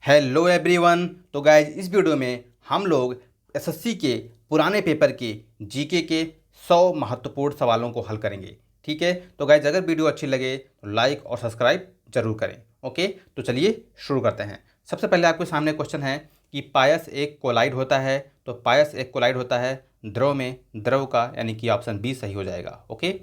Hello everyone. तो guys इस video में हम लोग एसएससी के पुराने पेपर के जीके के 100 महत्वपूर्ण सवालों को हल करेंगे। ठीक है, तो गाइज अगर वीडियो अच्छी लगे तो लाइक और सब्सक्राइब जरूर करें। ओके, तो चलिए शुरू करते हैं। सबसे पहले आपके सामने क्वेश्चन है कि पायस एक कोलाइड होता है। तो पायस एक कोलाइड होता है द्रव में द्रव का, यानी कि ऑप्शन बी सही हो जाएगा। ओके,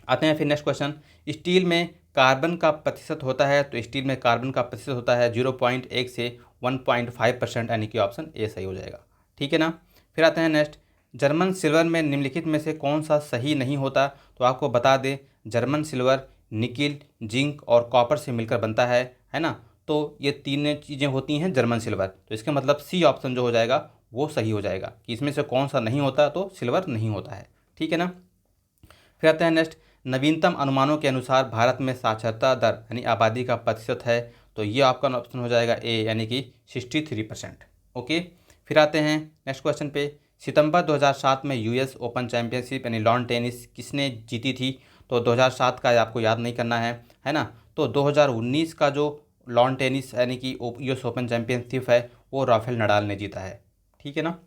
आते हैं फिर नेक्स्ट क्वेश्चन। स्टील में कार्बन का प्रतिशत होता है। तो स्टील में कार्बन का प्रतिशत होता है 0.1 से 1.5%, यानी कि ऑप्शन ए सही हो जाएगा। ठीक है ना। फिर आते हैं नेक्स्ट। जर्मन सिल्वर में निम्नलिखित में से कौन सा सही नहीं होता। तो आपको बता दें, जर्मन सिल्वर निकिल, जिंक और कॉपर से मिलकर बनता है ना। तो ये तीन चीज़ें होती हैं जर्मन सिल्वर। तो इसका मतलब सी ऑप्शन जो हो जाएगा वो सही हो जाएगा कि इसमें से कौन सा नहीं होता, तो सिल्वर नहीं होता है। ठीक है ना। फिर आते हैं नेक्स्ट। नवीनतम अनुमानों के अनुसार भारत में साक्षरता दर यानी आबादी का प्रतिशत है। तो ये आपका ऑप्शन हो जाएगा ए, यानी कि 63%। ओके, फिर आते हैं नेक्स्ट क्वेश्चन पे। सितंबर 2007 में यूएस ओपन चैंपियनशिप यानी लॉन टेनिस किसने जीती थी। तो 2007 का आपको याद नहीं करना है ना। तो 2019 का जो लॉन टेनिस यानी कि यूएस ओपन चैंपियनशिप है वो राफेल नडाल ने जीता है। ठीक है ना।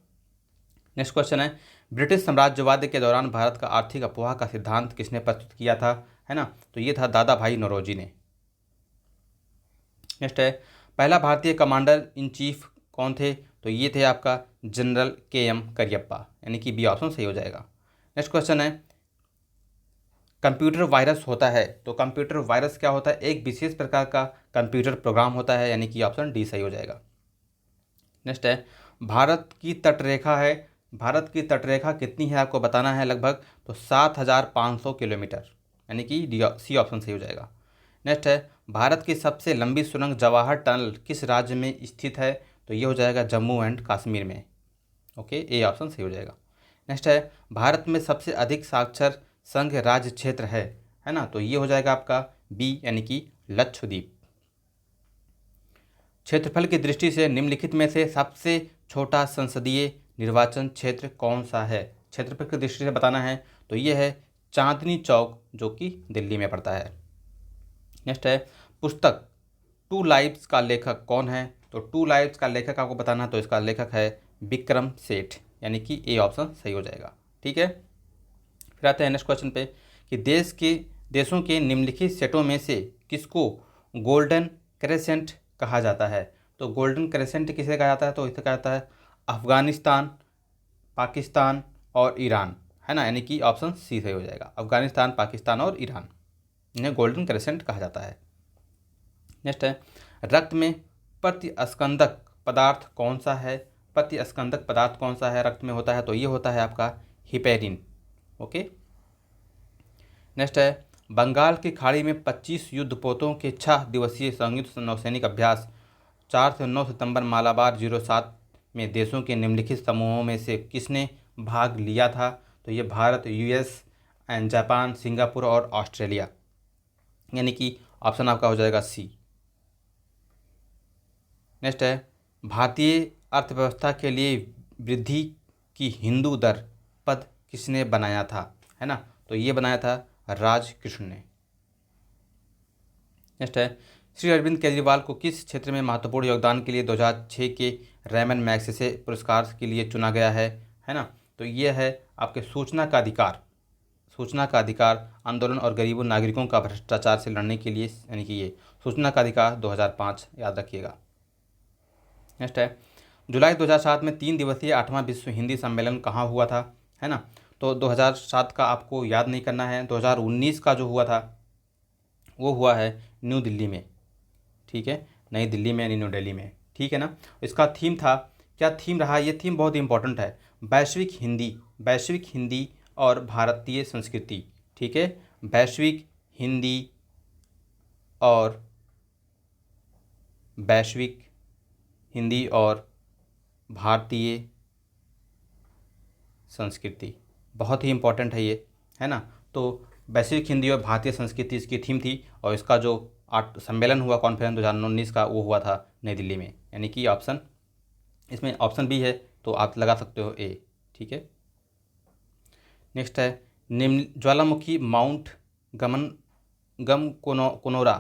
नेक्स्ट क्वेश्चन है, ब्रिटिश साम्राज्यवाद के दौरान भारत का आर्थिक अफवाह का सिद्धांत किसने प्रस्तुत किया था, है ना। तो ये था दादा भाई नौरोजी ने। नेक्स्ट है, पहला भारतीय कमांडर इन चीफ कौन थे। तो ये थे आपका जनरल के एम करियप्पा, यानी कि बी ऑप्शन सही हो जाएगा। नेक्स्ट क्वेश्चन है, कंप्यूटर वायरस होता है। तो कंप्यूटर वायरस क्या होता है, एक विशेष प्रकार का कंप्यूटर प्रोग्राम होता है, यानी कि ऑप्शन डी सही हो जाएगा। नेक्स्ट है, भारत की तटरेखा है। भारत की तटरेखा कितनी है आपको बताना है, लगभग तो 7,500 किलोमीटर, यानी कि डी सी ऑप्शन सही हो जाएगा। नेक्स्ट है, भारत की सबसे लंबी सुरंग जवाहर टनल किस राज्य में स्थित है। तो ये हो जाएगा जम्मू एंड कश्मीर में। ओके, ए ऑप्शन सही हो जाएगा। नेक्स्ट है, भारत में सबसे अधिक साक्षर संघ राज्य क्षेत्र है ना। तो ये हो जाएगा आपका बी, यानी कि लक्षद्वीप। क्षेत्रफल की दृष्टि से निम्नलिखित में से सबसे छोटा संसदीय निर्वाचन क्षेत्र कौन सा है। क्षेत्रफल की दृष्टि से बताना है तो ये है चांदनी चौक, जो कि दिल्ली में पड़ता है। नेक्स्ट है, पुस्तक टू लाइव्स का लेखक कौन है। तो टू लाइव्स का लेखक आपको बताना, तो इसका लेखक है विक्रम सेठ, यानी कि ए ऑप्शन सही हो जाएगा। ठीक है। फिर आते हैं नेक्स्ट क्वेश्चन पे कि देशों के निम्नलिखित सेटों में से किसको गोल्डन क्रेसेंट कहा जाता है। तो गोल्डन क्रेसेंट किसे कहा जाता है, तो इसे कहा जाता है अफगानिस्तान, पाकिस्तान और ईरान, है ना। यानी कि ऑप्शन सी सही हो जाएगा, अफगानिस्तान, पाकिस्तान और ईरान, इन्हें गोल्डन क्रेसेंट कहा जाता है। नेक्स्ट है, रक्त में प्रतिस्कंदक पदार्थ कौन सा है। प्रतिस्कंदक पदार्थ कौन सा है रक्त में होता है, तो ये होता है आपका हिपेरिन। ओके। नेक्स्ट है, बंगाल की खाड़ी में 25 युद्धपोतों के 6 दिवसीय संयुक्त नौसैनिक अभ्यास 4 से 9 सितंबर मालाबार 07 में देशों के निम्नलिखित समूहों में से किसने भाग लिया था। तो ये Bharat, US and Japan, Singapore और ऑस्ट्रेलिया, यानी कि ऑप्शन आपका हो जाएगा सी। नेक्स्ट है, भारतीय अर्थव्यवस्था के लिए वृद्धि की हिंदू दर पद किसने बनाया था, है ना। तो ये बनाया था राजकृष्ण ने। नेक्स्ट है, श्री अरविंद केजरीवाल को किस क्षेत्र में महत्वपूर्ण योगदान के लिए 2006 के रैमन मैग्सेसे पुरस्कार के लिए चुना गया है ना। तो ये है आपके सूचना का अधिकार, सूचना का अधिकार आंदोलन और गरीबों नागरिकों का भ्रष्टाचार से लड़ने के लिए, यानी कि ये सूचना का अधिकार 2005, याद रखिएगा। नेक्स्ट है, जुलाई 2007 में 3 दिवसीय 8वां विश्व हिंदी सम्मेलन कहाँ हुआ था, है ना। तो 2007 का आपको याद नहीं करना है, 2019 का जो हुआ था वो हुआ है न्यू दिल्ली में। ठीक है, नई दिल्ली में यानी न्यू दिल्ली में। ठीक है ना। इसका थीम था, क्या थीम रहा, ये थीम बहुत इंपॉर्टेंट है, वैश्विक हिंदी, वैश्विक हिंदी और भारतीय संस्कृति। ठीक है, वैश्विक हिंदी और वैश्विक हिंदी और भारतीय संस्कृति, बहुत ही इम्पोर्टेंट है ये, है ना। तो वैश्विक हिंदी और भारतीय संस्कृति इसकी थीम थी, और इसका जो सम्मेलन हुआ कॉन्फ्रेंस 2019 का, वो हुआ था नई दिल्ली में, यानी कि ऑप्शन इसमें ऑप्शन बी है, तो आप लगा सकते हो ए। ठीक है। नेक्स्ट है, निम्न ज्वालामुखी माउंट गमन कोनोरा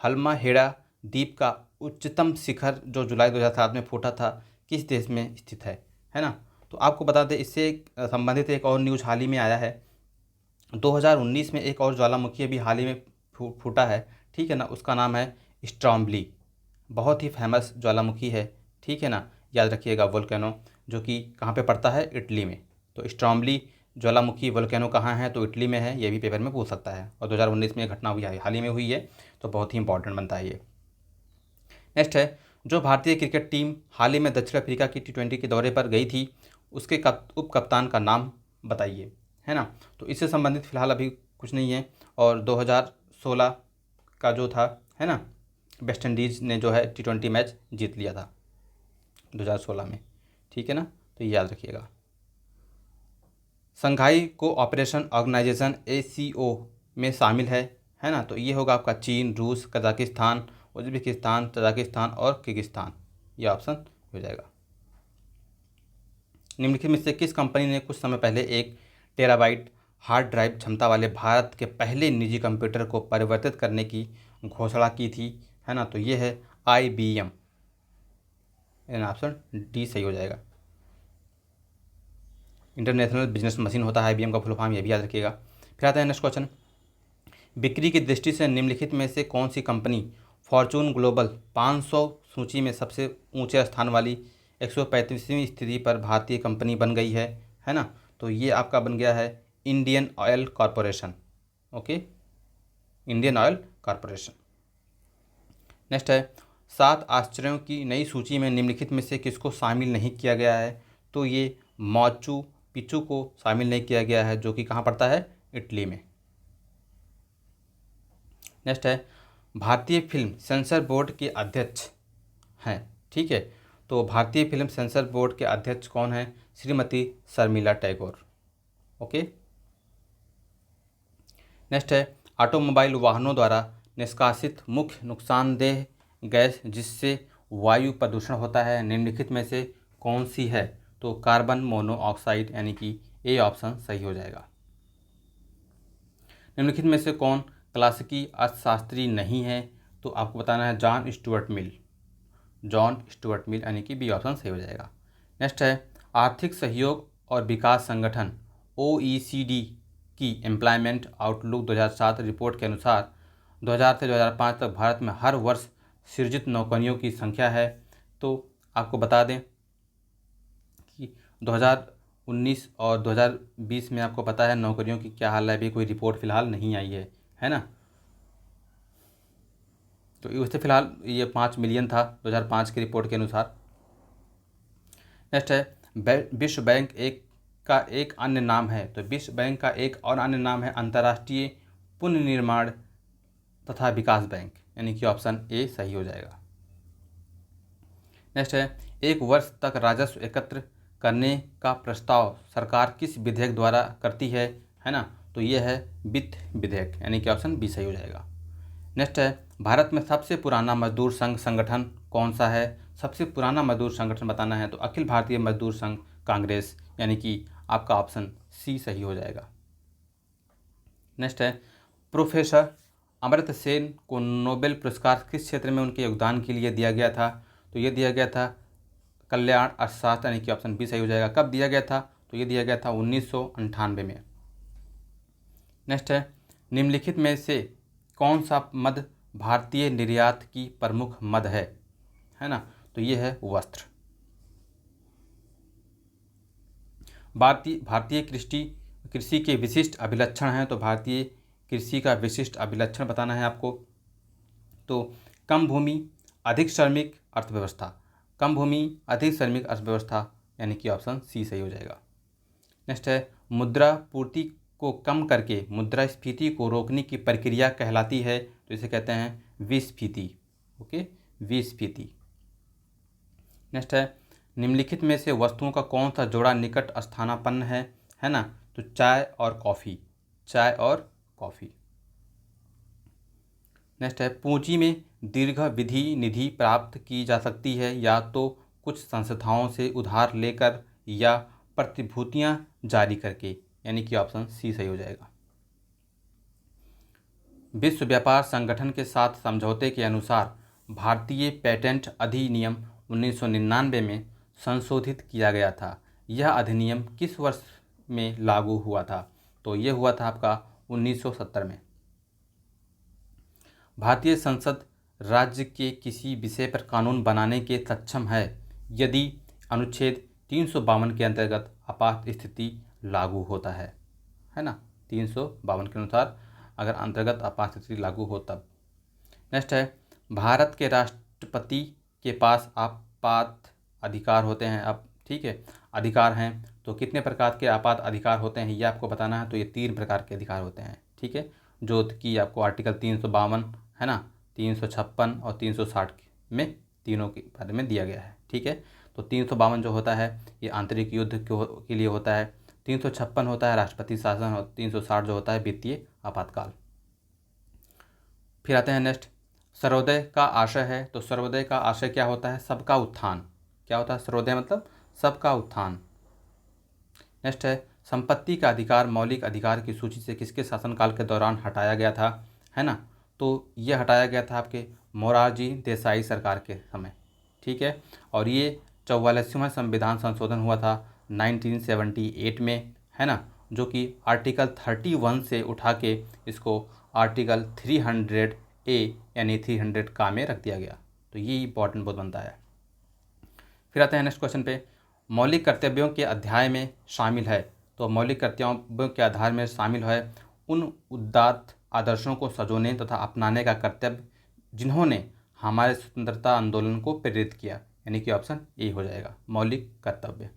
हल्मा हेड़ा द्वीप का उच्चतम शिखर जो जुलाई 2007 में फूटा था किस देश में स्थित है ना। तो आपको बता दें, इससे संबंधित एक और न्यूज़ हाल ही में आया है। 2019 में एक और ज्वालामुखी अभी हाल ही में फूटा है, ठीक है ना। उसका नाम है स्ट्रॉम्बली, बहुत ही फेमस ज्वालामुखी है, ठीक है ना। याद रखिएगा, वोल्केनो जो कि कहाँ पे पड़ता है, इटली में। तो स्ट्रॉम्बली ज्वालामुखी वोल्केनो कहाँ है, तो इटली में है। ये भी पेपर में पूछ सकता है, और 2019 में ये घटना हुई है, हाल ही में हुई है, तो बहुत ही इंपॉर्टेंट बनता है ये। नेक्स्ट है, जो भारतीय क्रिकेट टीम हाल ही में दक्षिण अफ्रीका की T20 के दौरे पर गई थी, उसके उप कप्तान का नाम बताइए, है ना। तो इससे संबंधित फ़िलहाल अभी कुछ नहीं है। और 2016 का जो था, है ना, वेस्ट इंडीज़ ने जो है T20 मैच जीत लिया था 2016 में, ठीक है ना। तो ये याद रखिएगा। संघाई कोऑपरेशन ऑर्गेनाइजेशन ACO में शामिल है ना। तो ये होगा आपका चीन, रूस, कजाकिस्तान, उज्बेकिस्तान, तजाकिस्तान और किर्गिस्तान, ये ऑप्शन हो जाएगा। निम्नलिखित में से किस कंपनी ने कुछ समय पहले 1 टेराबाइट हार्ड ड्राइव क्षमता वाले भारत के पहले निजी कंप्यूटर को परिवर्तित करने की घोषणा की थी, है ना। तो ये है IBM, ऑप्शन डी सही हो जाएगा। इंटरनेशनल बिजनेस मशीन होता है IBM का फुल फॉर्म, ये भी याद रखिएगा। फिर आता है नेक्स्ट क्वेश्चन, बिक्री की दृष्टि से निम्नलिखित में से कौन सी कंपनी फॉर्चून ग्लोबल 500 सूची में सबसे ऊंचे स्थान वाली 135वीं स्थिति पर भारतीय कंपनी बन गई है ना। तो ये आपका बन गया है Indian oil corporation, okay, Indian oil corporation. Next है, 7 आश्चर्यों की नई सूची में निम्नलिखित में से किसको शामिल नहीं किया गया है। तो ये माचू पिच्चू को शामिल नहीं किया गया है, जो कि कहाँ पड़ता है, इटली में। नेक्स्ट है, भारतीय फिल्म सेंसर बोर्ड के अध्यक्ष हैं, ठीक है। तो भारतीय फिल्म सेंसर बोर्ड के अध्यक्ष कौन है, श्रीमती शर्मिला टैगोर, ओके। नेक्स्ट है, ऑटोमोबाइल वाहनों द्वारा निष्कासित मुख्य नुकसानदेह गैस जिससे वायु प्रदूषण होता है, निम्नलिखित में से कौन सी है। तो कार्बन मोनोऑक्साइड, यानी कि ए ऑप्शन सही हो जाएगा। निम्नलिखित में से कौन क्लासिकी अर्थशास्त्री नहीं है। तो आपको बताना है John Stuart Mill, John Stuart Mill, यानी कि बी ऑप्शन सही हो जाएगा। नेक्स्ट है, आर्थिक सहयोग और विकास संगठन OECD की एम्प्लॉयमेंट आउटलुक 2007 रिपोर्ट के अनुसार 2000 से 2005 तक भारत में हर वर्ष सृजित नौकरियों की संख्या है। तो आपको बता दें कि 2019 और 2020 में आपको पता है नौकरियों की क्या हाल है, अभी कोई रिपोर्ट फ़िलहाल नहीं आई है ना। तो उससे फ़िलहाल ये 5 मिलियन था 2005 की रिपोर्ट के अनुसार। नेक्स्ट है, विश्व बैंक का एक अन्य नाम है। तो विश्व बैंक का एक और अन्य नाम है अंतर्राष्ट्रीय पुनर्निर्माण तथा विकास बैंक, यानी कि ऑप्शन ए सही हो जाएगा। नेक्स्ट है, एक वर्ष तक राजस्व एकत्र करने का प्रस्ताव सरकार किस विधेयक द्वारा करती है ना। तो ये है वित्त विधेयक, यानी कि ऑप्शन बी सही हो जाएगा। नेक्स्ट है, भारत में सबसे पुराना मजदूर संघ संगठन कौन सा है। सबसे पुराना मजदूर संगठन बताना है तो अखिल भारतीय मजदूर संघ कांग्रेस, यानी कि आपका ऑप्शन सी सही हो जाएगा। नेक्स्ट है, प्रोफेसर अमर्त्य सेन को नोबेल पुरस्कार किस क्षेत्र में उनके योगदान के लिए दिया गया था। तो ये दिया गया था कल्याण अर्थशास्त्र, यानी कि ऑप्शन बी सही हो जाएगा। कब दिया गया था, तो ये दिया गया था 1998 में। नेक्स्ट है, निम्नलिखित में से कौन सा मद भारतीय निर्यात की प्रमुख मद है ना। तो ये है वस्त्र। भारतीय कृषि के विशिष्ट अभिलक्षण हैं। तो भारतीय कृषि का विशिष्ट अभिलक्षण बताना है आपको। तो कम भूमि अधिक श्रमिक अर्थव्यवस्था, कम भूमि अधिक श्रमिक अर्थव्यवस्था, यानी कि ऑप्शन सी सही हो जाएगा। नेक्स्ट है, मुद्रा पूर्ति को कम करके मुद्रास्फीति को रोकने की प्रक्रिया कहलाती है। तो इसे कहते हैं विस्फीति, ओके, विस्फीति। नेक्स्ट है, निम्नलिखित में से वस्तुओं का कौन सा जोड़ा निकट स्थानापन्न है ना। तो चाय और कॉफ़ी, चाय और कॉफ़ी। नेक्स्ट है, पूंजी में दीर्घावधि निधि प्राप्त की जा सकती है या तो कुछ संस्थाओं से उधार लेकर या प्रतिभूतियां जारी करके, यानी कि ऑप्शन सी सही हो जाएगा। विश्व व्यापार संगठन के साथ समझौते के अनुसार भारतीय पेटेंट अधिनियम 1999 में संशोधित किया गया था। यह अधिनियम किस वर्ष में लागू हुआ था? तो ये हुआ था आपका 1970 में। भारतीय संसद राज्य के किसी विषय पर कानून बनाने के सक्षम है यदि अनुच्छेद 352 के अंतर्गत आपात स्थिति लागू होता है ना। 352 के अनुसार अगर अंतर्गत आपात स्थिति लागू हो तब। नेक्स्ट है, भारत के राष्ट्रपति के पास आपात अधिकार होते हैं। अब ठीक है, अधिकार हैं तो कितने प्रकार के आपात अधिकार होते हैं ये आपको बताना है। तो ये 3 प्रकार के अधिकार होते हैं, ठीक है, जो कि आपको आर्टिकल 352 है ना, 356 और 360 में तीनों के बारे में दिया गया है, ठीक है। तो 352 जो होता है ये आंतरिक युद्ध के लिए होता है, 356 होता है राष्ट्रपति शासन और 360 जो होता है वित्तीय आपातकाल। फिर आते हैं नेक्स्ट, सर्वोदय का आशय है। तो सर्वोदय का आशय क्या होता है? सबका उत्थान। क्या होता है सर्वोदय? मतलब सबका उत्थान। नेक्स्ट है, संपत्ति का अधिकार मौलिक अधिकार की सूची से किसके शासनकाल के दौरान हटाया गया था, है ना। तो ये हटाया गया था आपके मोरारजी देसाई सरकार के समय, ठीक है। और ये 44वां संविधान संशोधन हुआ था 1978 में, है ना, जो कि आर्टिकल 31 से उठा के इसको आर्टिकल 300A यानी 300 का में रख दिया गया। तो ये इंपॉर्टेंट बहुत बनता है। फिर आते हैं नेक्स्ट क्वेश्चन पे, मौलिक कर्तव्यों के अध्याय में शामिल है। तो मौलिक कर्तव्यों के आधार में शामिल है उन उदात्त आदर्शों को सजोने तथा अपनाने का कर्तव्य जिन्होंने हमारे स्वतंत्रता आंदोलन को प्रेरित किया, यानी कि ऑप्शन ए हो जाएगा मौलिक कर्तव्य।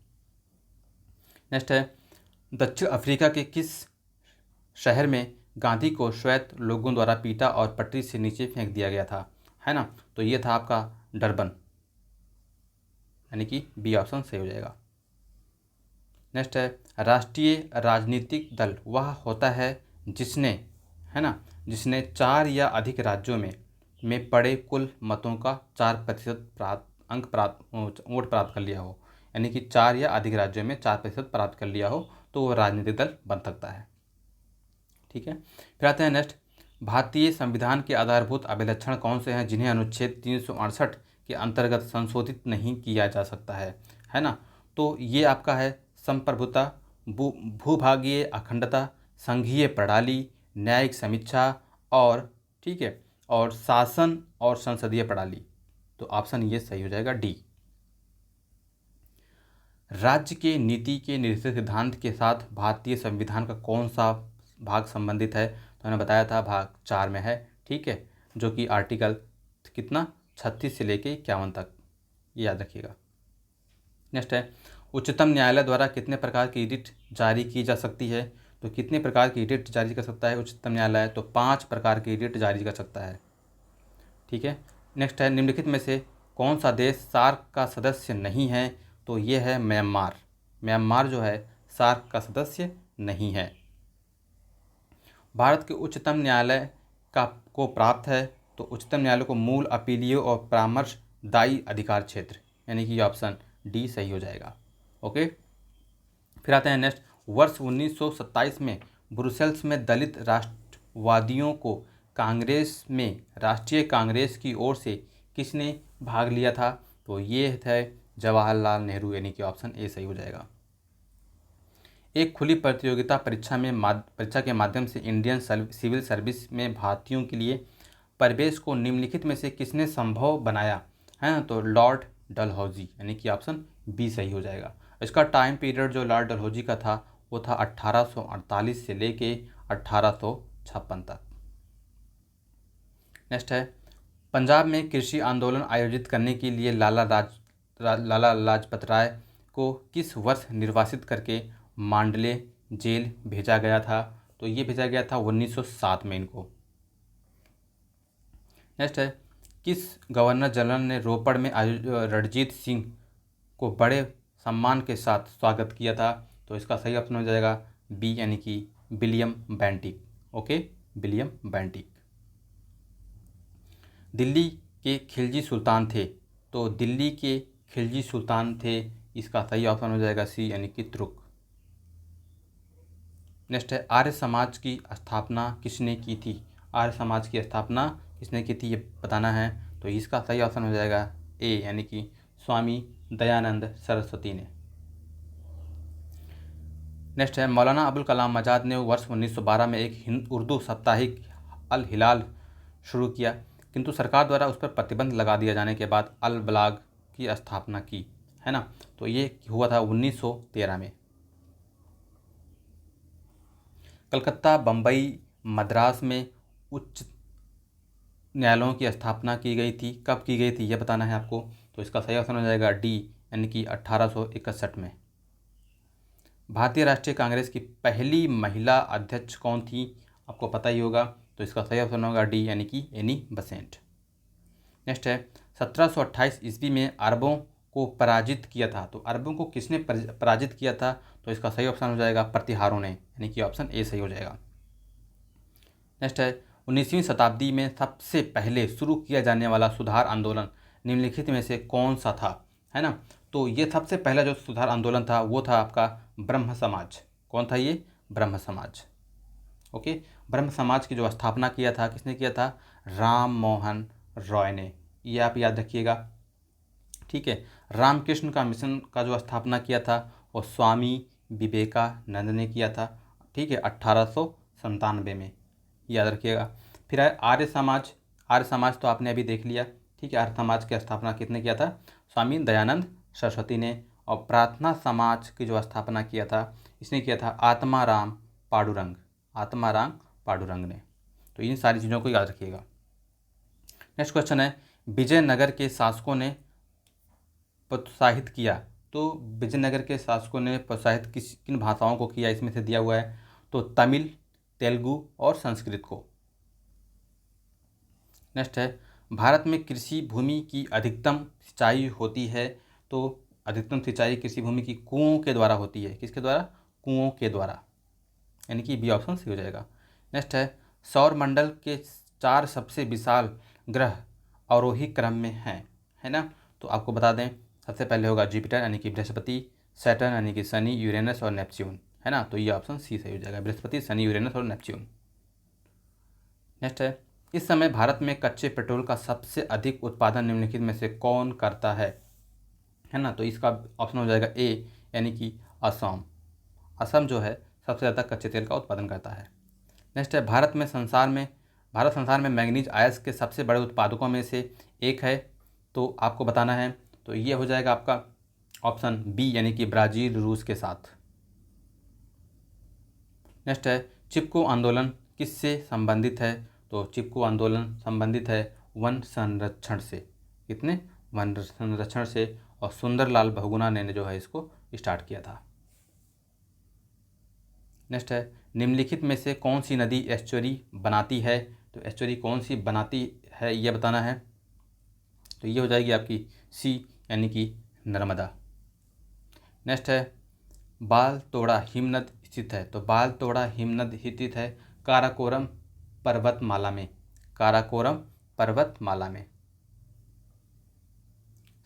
नेक्स्ट है, दक्षिण अफ्रीका के किस शहर में गांधी को श्वेत लोगों द्वारा पीटा और पटरी से नीचे फेंक दिया गया था, है ना। तो ये था आपका डरबन, यानी कि बी ऑप्शन सही हो जाएगा। नेक्स्ट है, राष्ट्रीय राजनीतिक दल वह होता है जिसने, है ना, जिसने 4 या अधिक राज्यों में पड़े कुल मतों का 4% वोट प्राप्त कर लिया हो, यानी कि 4 या अधिक राज्यों में 4% प्राप्त कर लिया हो तो वो राजनीतिक दल बन सकता है, ठीक है। फिर आते हैं नेक्स्ट, भारतीय संविधान के आधारभूत अभिलक्षण कौन से हैं जिन्हें अनुच्छेद 368 के अंतर्गत संशोधित नहीं किया जा सकता है ना। तो ये आपका है संप्रभुता, भूभागीय अखंडता, संघीय प्रणाली, न्यायिक समीक्षा और, ठीक है, और शासन और संसदीय प्रणाली। तो ऑप्शन ये सही हो जाएगा डी। राज्य के नीति के निर्देशित सिद्धांत के साथ भारतीय संविधान का कौन सा भाग संबंधित है? तो मैंने बताया था भाग 4 में है, ठीक है, जो कि आर्टिकल कितना 36 से लेके 51 तक, ये याद रखिएगा। नेक्स्ट है, उच्चतम न्यायालय द्वारा कितने प्रकार की रिट जारी की जा सकती है? तो कितने प्रकार की रिट जारी कर सकता है उच्चतम न्यायालय? तो 5 प्रकार की रिट जारी कर सकता है, ठीक है। नेक्स्ट है, निम्नलिखित में से कौन सा देश सार्क का सदस्य नहीं है? तो ये है म्यांमार। म्यांमार जो है सार्क का सदस्य नहीं है। भारत के उच्चतम न्यायालय को प्राप्त है। तो उच्चतम न्यायालय को मूल अपीलीय और परामर्शदायी अधिकार क्षेत्र, यानी कि ऑप्शन डी सही हो जाएगा। ओके, फिर आते हैं नेक्स्ट, वर्ष 1927 में ब्रुसेल्स में दलित राष्ट्रवादियों को कांग्रेस में राष्ट्रीय कांग्रेस की ओर से किसने भाग लिया था? तो ये थे जवाहरलाल नेहरू, यानी कि ऑप्शन ए सही हो जाएगा। एक खुली प्रतियोगिता परीक्षा के माध्यम से इंडियन सिविल सर्विस में भारतीयों के लिए प्रवेश को निम्नलिखित में से किसने संभव बनाया है? तो लॉर्ड डलहौजी, यानी कि ऑप्शन बी सही हो जाएगा। इसका टाइम पीरियड जो लॉर्ड डलहौजी का था वो था 1848 से लेके 1856 तक। नेक्स्ट है, पंजाब में कृषि आंदोलन आयोजित करने के लिए लाला लाजपत राय को किस वर्ष निर्वासित करके मांडले जेल भेजा गया था? तो ये भेजा गया था 1907 में इनको। नेक्स्ट है, किस गवर्नर जनरल ने रोपड़ में रणजीत सिंह को बड़े सम्मान के साथ स्वागत किया था? तो इसका सही ऑप्शन हो जाएगा बी, यानी कि William Bentinck. Okay, William Bentinck. Delhi के खिलजी सुल्तान थे। तो दिल्ली के खिलजी सुल्तान थे, इसका सही ऑप्शन हो जाएगा सी, यानी कि तुर्क। नेक्स्ट है, आर्य समाज की स्थापना किसने की थी? आर्य समाज की स्थापना किसने की थी ये बताना है। तो इसका सही ऑप्शन हो जाएगा ए, यानी कि स्वामी दयानंद सरस्वती ने। नेक्स्ट है, मौलाना अबुल कलाम आज़ाद ने वर्ष 1912 में एक उर्दू साप्ताहिक अल हिलाल शुरू किया, किंतु सरकार द्वारा उस पर प्रतिबंध लगा दिया जाने के बाद अल बलाग की स्थापना की, है ना। तो ये हुआ था 1913 में। कलकत्ता, बम्बई, मद्रास में उच्च न्यायालयों की स्थापना की गई थी। कब की गई थी यह बताना है आपको। तो इसका सही ऑप्शन हो जाएगा डी, यानी कि 1861 में। भारतीय राष्ट्रीय कांग्रेस की पहली महिला अध्यक्ष कौन थी, आपको पता ही होगा। तो इसका सही ऑप्शन होगा डी, यानी कि एनी बेसेंट। नेक्स्ट है, 1728 ईस्वी में अरबों को पराजित किया था। तो अरबों को किसने पराजित किया था, तो इसका सही ऑप्शन हो जाएगा प्रतिहारों ने, यानी कि ऑप्शन ए सही हो जाएगा। नेक्स्ट है, 19वीं शताब्दी में सबसे पहले शुरू किया जाने वाला सुधार आंदोलन निम्नलिखित में से कौन सा था, है ना। तो ये सबसे पहला जो सुधार आंदोलन था वो था आपका ब्रह्म समाज। कौन था ये, ब्रह्म समाज। ओके, ब्रह्म समाज की जो स्थापना किया था किसने किया था, राम मोहन रॉय ने। ये आप याद रखिएगा, ठीक है। रामकृष्ण का मिशन का जो स्थापना किया था वो स्वामी विवेकानंद ने किया था, ठीक है, 1897 में, याद रखिएगा। फिर है आर्य समाज। आर्य समाज तो आपने अभी देख लिया, ठीक है। आर्य समाज की स्थापना किसने किया था, स्वामी दयानंद सरस्वती ने। और प्रार्थना समाज की जो स्थापना किया था इसने किया था आत्माराम पांडुरंग, आत्माराम पांडुरंग ने। तो इन सारी चीज़ों को याद रखिएगा। नेक्स्ट क्वेश्चन है, विजयनगर के शासकों ने प्रोत्साहित किया। तो विजयनगर के शासकों ने प्रोत्साहित किन भाषाओं को किया, इसमें से दिया हुआ है। तो तमिल, तेलुगु और संस्कृत को। नेक्स्ट है, भारत में कृषि भूमि की अधिकतम सिंचाई होती है। तो अधिकतम सिंचाई कृषि भूमि की कुओं के द्वारा होती है। किसके द्वारा, कुओं के द्वारा, यानी कि बी ऑप्शन सी हो जाएगा। नेक्स्ट है, सौर मंडल के 4 सबसे विशाल ग्रह अवरोही क्रम में हैं, है ना। तो आपको बता दें, सबसे पहले होगा जुपिटर यानी कि बृहस्पति, सैटर्न यानी कि शनि, यूरेनस और नेपच्यून, है ना। तो ये ऑप्शन सी सही हो जाएगा, बृहस्पति, शनि, यूरेनस और नेपच्यून। नेक्स्ट है, इस समय भारत में कच्चे पेट्रोल का सबसे अधिक उत्पादन निम्नलिखित में से कौन करता है ना। तो इसका ऑप्शन हो जाएगा ए, यानी कि असम। असम जो है सबसे ज़्यादा कच्चे तेल का उत्पादन करता है। नेक्स्ट है, भारत संसार में मैंगनीज आयस के सबसे बड़े उत्पादकों में से एक है। तो आपको बताना है, तो ये हो जाएगा आपका ऑप्शन बी, यानी कि ब्राज़ील रूस के साथ। नेक्स्ट है, चिपको आंदोलन किससे संबंधित है। तो चिपको आंदोलन संबंधित है वन संरक्षण से। कितने, वन संरक्षण से। और सुंदरलाल बहुगुणा ने जो है इसको स्टार्ट किया था। नेक्स्ट है, निम्नलिखित में से कौन सी नदी एस्चुरी बनाती है। तो एस्चुरी कौन सी बनाती है ये बताना है। तो ये हो जाएगी आपकी सी, यानी कि नर्मदा। नेक्स्ट है, बालतोड़ा हिमनद स्थित है। तो बालतोड़ा हिमनद स्थित है काराकोरम पर्वतमाला में, काराकोरम पर्वतमाला में।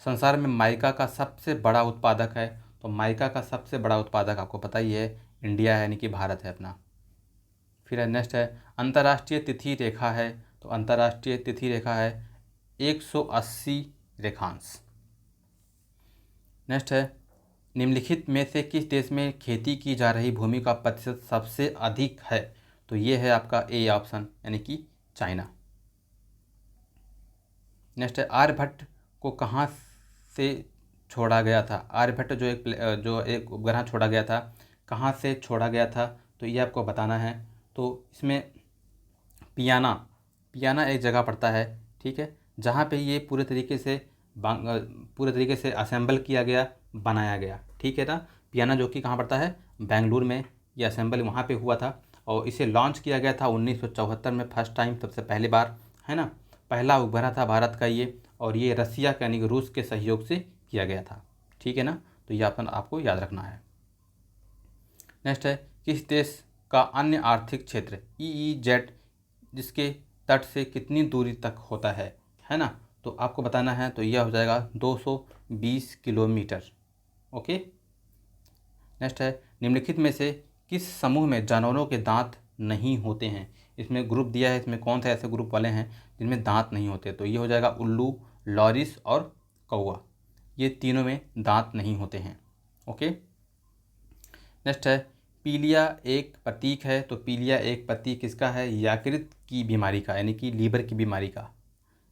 संसार में माइका का सबसे बड़ा उत्पादक है। तो माइका का सबसे बड़ा उत्पादक आपको पता ही है, इंडिया है, यानी कि भारत है अपना। फिर है नेक्स्ट है, अंतर्राष्ट्रीय तिथि रेखा है। तो अंतर्राष्ट्रीय तिथि रेखा है 180 रेखांश। नेक्स्ट है, निम्नलिखित में से किस देश में खेती की जा रही भूमि का प्रतिशत सबसे अधिक है। तो ये है आपका ए ऑप्शन, यानी कि चाइना। नेक्स्ट है, आर्यभट्ट को कहाँ से छोड़ा गया था। आर्यभट्ट जो एक उपग्रह छोड़ा गया था, कहाँ से छोड़ा गया था, तो ये आपको बताना है। तो इसमें पियाना एक जगह पड़ता है, ठीक है, जहाँ पे ये पूरे तरीके से असेंबल किया गया, बनाया गया, ठीक है ना। पियाना जो कि कहाँ पड़ता है, बेंगलुरु में, ये असेंबल वहाँ पे हुआ था। और इसे लॉन्च किया गया था 1974 में, फर्स्ट टाइम, सबसे पहली बार, है ना। पहला उपग्रह था भारत का ये, और ये रसिया यानी कि रूस के सहयोग से किया गया था, ठीक है ना। तो ये आपको याद रखना है। नेक्स्ट है, किस देश का अन्य आर्थिक क्षेत्र EEZ जिसके तट से कितनी दूरी तक होता है ना। तो आपको बताना है, तो यह हो जाएगा 220 किलोमीटर। ओके। नेक्स्ट है, निम्नलिखित में से किस समूह में जानवरों के दांत नहीं होते हैं। इसमें ग्रुप दिया है, इसमें कौन से ऐसे ग्रुप वाले हैं जिनमें दांत नहीं होते, तो ये हो जाएगा उल्लू, लॉरिस और कौवा, ये तीनों में दांत नहीं होते हैं। ओके, नेक्स्ट है पीलिया एक प्रतीक है, तो पीलिया एक प्रतीक किसका है, यकृत की बीमारी का, यानी कि लीवर की बीमारी का,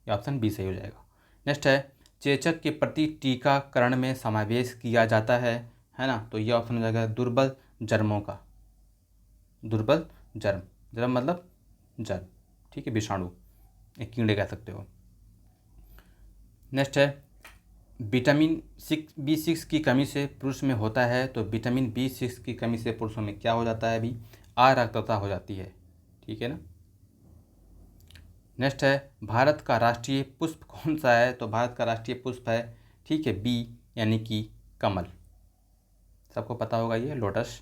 ये ऑप्शन बी सही हो जाएगा। नेक्स्ट है चेचक के प्रति टीकाकरण में समावेश किया जाता है ना, तो ये ऑप्शन हो जाएगा दुर्बल जर्मों का, दुर्बल जर्म, जर्म मतलब जर्म, ठीक है, विषाणु, एक कीड़े कह सकते हो। नेक्स्ट है विटामिन B6 की कमी से पुरुष में होता है, तो विटामिन B6 की कमी से पुरुषों में क्या हो जाता है, अभी अरक्तता हो जाती है, ठीक है ना। नेक्स्ट है भारत का राष्ट्रीय पुष्प कौन सा है, तो भारत का राष्ट्रीय पुष्प है, ठीक है, बी यानी कि कमल, सबको पता होगा ये लोटस।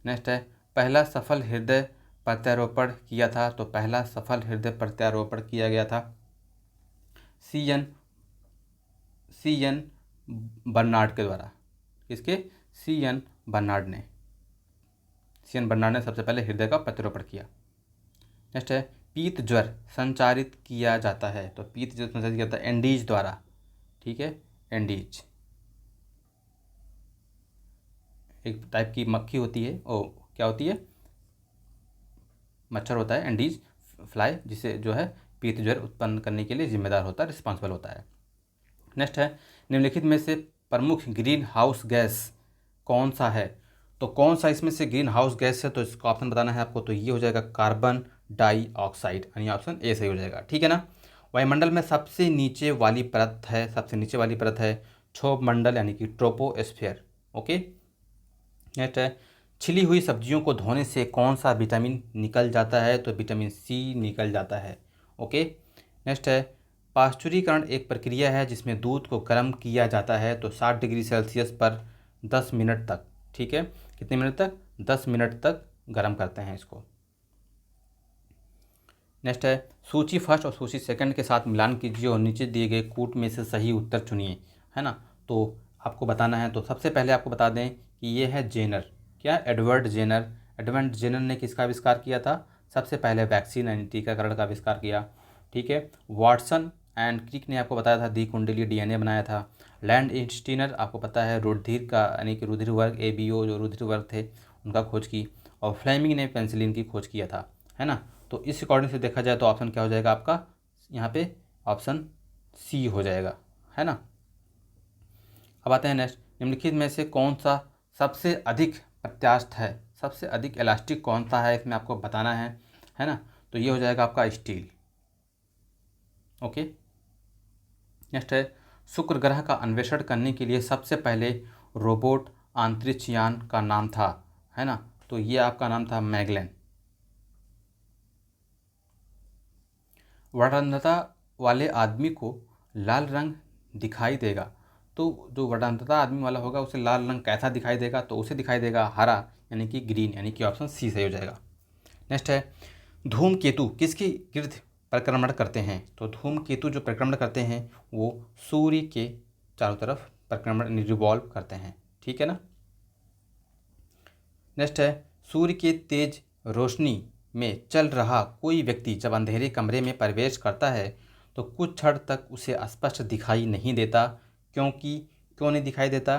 नेक्स्ट है पहला सफल हृदय प्रत्यारोपण किया था, तो पहला सफल हृदय प्रत्यारोपण किया गया था सी एन बर्नार्ड के द्वारा, किसके, सी एन बर्नार्ड ने सबसे पहले हृदय का प्रत्यारोपण किया। नेक्स्ट है पीत ज्वर संचारित किया जाता है, तो पीत ज्वर संचारित किया जाता है एंडीज द्वारा, ठीक है, एंडीज एक टाइप की मक्खी होती है, क्या होती है, मच्छर होता है एंडीज फ्लाई, जिसे जो है पीत ज्वर उत्पन्न करने के लिए जिम्मेदार होता है, रिस्पॉन्सिबल होता है। नेक्स्ट है निम्नलिखित में से प्रमुख ग्रीन हाउस गैस कौन सा है, तो कौन सा इसमें से ग्रीन हाउस गैस है, तो इसका ऑप्शन बताना है आपको, तो ये हो जाएगा कार्बन डाइऑक्साइड, यानी ऑप्शन ए सही हो जाएगा, ठीक है ना। वायुमंडल में सबसे नीचे वाली परत है क्षोभ मंडल, यानी कि ट्रोपोस्फेयर। ओके, नेक्स्ट है छिली हुई सब्जियों को धोने से कौन सा विटामिन निकल जाता है, तो विटामिन सी निकल जाता है। ओके, नेक्स्ट है पाश्चुरीकरण एक प्रक्रिया है जिसमें दूध को गर्म किया जाता है, तो 60 डिग्री सेल्सियस पर 10 मिनट तक, ठीक है, कितने मिनट तक, 10 मिनट तक गर्म करते हैं इसको। नेक्स्ट है सूची फर्स्ट और सूची सेकंड के साथ मिलान कीजिए और नीचे दिए गए कूट में से सही उत्तर चुनिए, है ना। तो आपको बताना है, तो सबसे पहले आपको बता दें कि ये है जेनर, क्या, एडवर्ड जेनर ने किसका आविष्कार किया था, सबसे पहले वैक्सीन यानी टीकाकरण का आविष्कार किया, ठीक है। वाटसन एंड क्रिक ने आपको बताया था द्विकुंडलीय डीएनए बनाया था। लैंड इंस्टीनर आपको पता है रुधिर का, यानी कि रुधिर वर्ग एबीओ जो रुधिर वर्ग थे उनका खोज की, और फ्लेमिंग ने पेंसिलिन की खोज किया था, है ना। तो इस अकॉर्डिंग से देखा जाए तो ऑप्शन क्या हो जाएगा आपका, यहाँ पे ऑप्शन सी हो जाएगा, है ना। अब आते हैं नेक्स्ट, निम्नलिखित में से कौन सा सबसे अधिक प्रत्यास्थ है, सबसे अधिक इलास्टिक कौन सा है, इसमें आपको बताना है ना। तो ये हो जाएगा आपका स्टील। ओके, नेक्स्ट है शुक्र ग्रह का अन्वेषण करने के लिए सबसे पहले रोबोट अंतरिक्ष यान का नाम था, है ना, तो ये आपका नाम था मैगलेन। वरांधता वाले आदमी को लाल रंग दिखाई देगा, तो जो वरांधता आदमी वाला होगा उसे लाल रंग कैसा दिखाई देगा, तो उसे दिखाई देगा हरा, यानी कि ग्रीन, यानी कि ऑप्शन सी सही हो जाएगा। नेक्स्ट है धूमकेतु किसके गिर्द परिक्रमण करते हैं, तो धूमकेतु जो परिक्रमण करते हैं वो सूर्य के चारों तरफ परिक्रमण रिवॉल्व करते हैं, ठीक है ना। नेक्स्ट है सूर्य के तेज रोशनी में चल रहा कोई व्यक्ति जब अंधेरे कमरे में प्रवेश करता है तो कुछ क्षण तक उसे स्पष्ट दिखाई नहीं देता, क्यों नहीं दिखाई देता,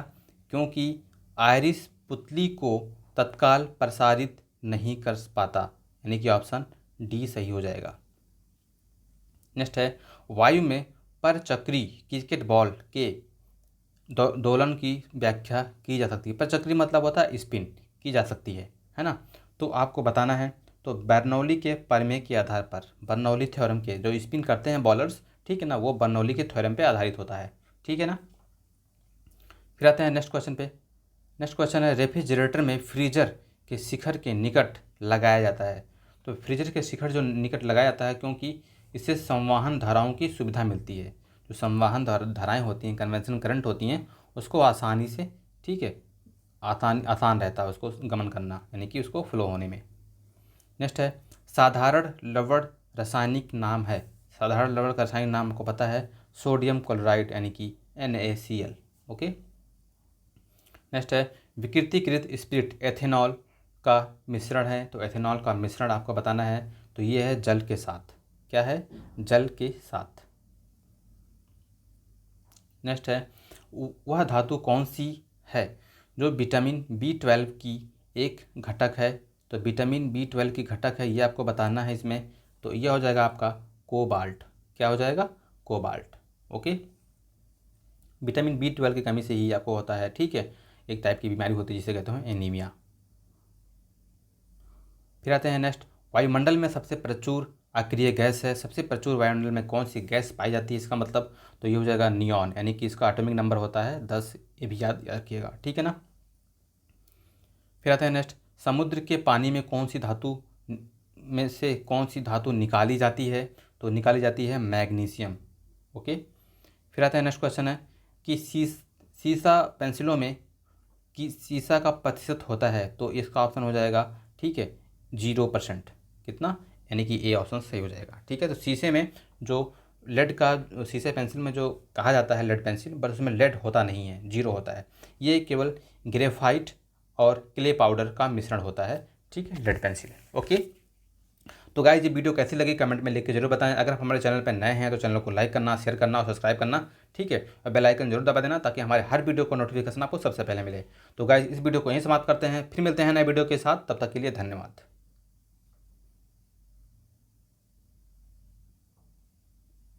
क्योंकि आयरिस पुतली को तत्काल प्रसारित नहीं कर पाता, यानी कि ऑप्शन डी सही हो जाएगा। नेक्स्ट है वायु में परचक्री क्रिकेट बॉल के दोलन की व्याख्या की जा सकती है, परचक्री मतलब होता है स्पिन की जा सकती है ना। तो आपको बताना है, तो बर्नौली के प्रमेय के आधार पर, बर्नौली थ्योरम के जो स्पिन करते हैं बॉलर्स, ठीक है ना, वो बर्नौली के थ्योरम पे आधारित होता है, ठीक है ना। फिर आते हैं नेक्स्ट क्वेश्चन पे। नेक्स्ट क्वेश्चन है रेफ्रिजरेटर में फ्रीजर के शिखर के निकट लगाया जाता है, तो फ्रीजर के शिखर जो निकट लगाया जाता है क्योंकि इससे संवहन धाराओं की सुविधा मिलती है, जो संवहन धाराएँ होती हैं, कन्वेंशन करंट होती हैं, उसको आसानी से, ठीक है, आसान रहता है उसको गमन करना, यानी कि उसको फ्लो होने में। नेक्स्ट है साधारण लवण रासायनिक नाम है, साधारण लवण का रासायनिक नाम आपको पता है सोडियम क्लोराइड, यानी कि NaCl। ओके, नेक्स्ट है विकृतीकृत स्पिरिट एथेनॉल का मिश्रण है, तो एथेनॉल का मिश्रण आपको बताना है, तो ये है जल के साथ। क्या है? जल के साथ। नेक्स्ट है वह धातु कौन सी है जो विटामिन B12 की एक घटक है। तो विटामिन B12 की घटक है, ये आपको बताना है इसमें। तो यह हो जाएगा आपका कोबाल्ट। क्या हो जाएगा? कोबाल्ट। ओके, विटामिन B12 की कमी से ही आपको होता है, ठीक है, एक टाइप की बीमारी होती है जिसे कहते हैं एनीमिया। फिर आते हैं नेक्स्ट, वायुमंडल में सबसे प्रचुर अक्रिय गैस है। सबसे प्रचुर वायुमंडल में कौन सी गैस पाई जाती है, इसका मतलब तो ये हो जाएगा नियॉन, यानी कि इसका एटॉमिक नंबर होता है 10। ये भी याद रखिएगा, ठीक है ना। फिर आते हैं नेक्स्ट, समुद्र के पानी में कौन सी धातु में से कौन सी धातु निकाली जाती है। तो निकाली जाती है मैग्नीशियम। ओके, फिर आता है नेक्स्ट क्वेश्चन है कि सीसा पेंसिलों में कि सीसा का प्रतिशत होता है। तो इसका ऑप्शन हो जाएगा, ठीक है, 0%। कितना? यानी कि ए ऑप्शन सही हो जाएगा, ठीक है। तो शीशे में जो लेड का, शीशे पेंसिल में जो कहा जाता है लेड पेंसिल, बट उसमें लेड होता नहीं है, 0 होता है। ये केवल ग्रेफाइट और क्ले पाउडर का मिश्रण होता है, ठीक है, लेड पेंसिल। ओके, तो गाइस ये वीडियो कैसी लगी कमेंट में लिख के जरूर बताएं। अगर आप हमारे चैनल पर नए हैं तो चैनल को लाइक करना, शेयर करना और सब्सक्राइब करना, ठीक है, और बेल आइकन जरूर दबा देना ताकि हमारे हर वीडियो को नोटिफिकेशन आपको सबसे पहले मिले। तो गाइस इस वीडियो को यहीं समाप्त करते हैं, फिर मिलते हैं नए वीडियो के साथ, तब तक के लिए धन्यवाद।